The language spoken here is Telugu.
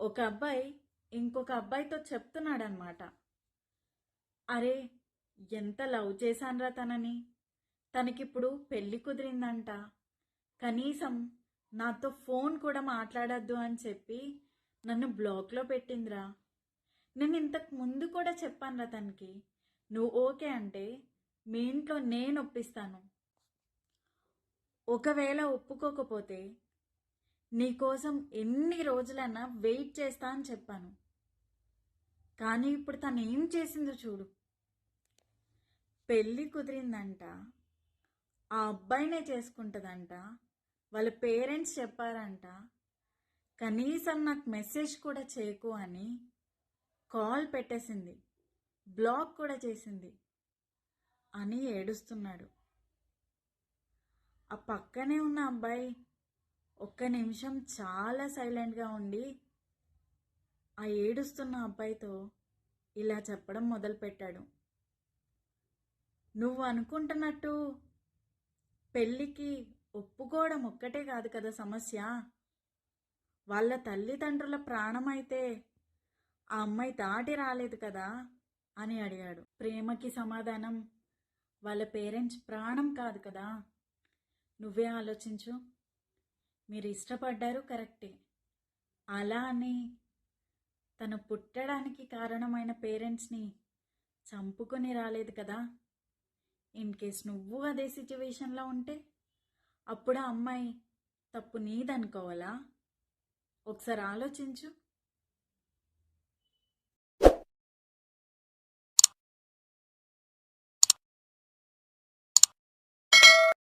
ఒక అబ్బాయి ఇంకొక అబ్బాయితో చెప్తున్నాడనమాట. అరే, ఎంత లవ్ చేశాన్రా తనని, తనకిప్పుడు పెళ్లి కుదిరిందంట, కనీసం నాతో ఫోన్ కూడా మాట్లాడద్దు అని చెప్పి నన్ను బ్లాక్లో పెట్టిందిరా. నేను ఇంతకు ముందు కూడా చెప్పానురా తనకి, నువ్వు ఓకే అంటే మీ ఇంట్లో నేను ఒప్పిస్తాను, ఒకవేళ ఒప్పుకోకపోతే నీకోసం ఎన్ని రోజులైనా వెయిట్ చేస్తా అని చెప్పాను. కానీ ఇప్పుడు తను ఏం చేసిందో చూడు. పెళ్ళి కుదిరిందంట, ఆ అబ్బాయినే చేసుకుంటుందంట, వాళ్ళ పేరెంట్స్ చెప్పారంట, కనీసం నాకు మెసేజ్ కూడా చేయకు అని కాల్ పెట్టేసింది, బ్లాక్ కూడా చేసింది అని ఏడుస్తున్నాడు. ఆ పక్కనే ఉన్న అబ్బాయి ఒక్క నిమిషం చాలా సైలెంట్గా ఉండి ఆ ఏడుస్తున్న అబ్బాయితో ఇలా చెప్పడం మొదలుపెట్టాడు. నువ్వు అనుకుంటున్నట్టు పెళ్ళికి ఒప్పుకోవడం ఒక్కటే కాదు కదా సమస్య, వాళ్ళ తల్లిదండ్రుల ప్రాణం అయితే ఆ అమ్మాయి దాటి రాలేదు కదా అని అడిగాడు. ప్రేమకి సమాధానం వాళ్ళ పేరెంట్స్ ప్రాణం కాదు కదా. నువ్వే ఆలోచించు. మీరు ఇష్టపడ్డారు కరెక్టే, అలా అని తను పుట్టడానికి కారణమైన పేరెంట్స్ని చంపుకొని రాలేదు కదా. ఇన్ కేస్ నువ్వు అదే సిచ్యువేషన్లో ఉంటే అప్పుడు ఆ అమ్మాయి తప్పు నీదనుకోవాలా? ఒకసారి ఆలోచించు.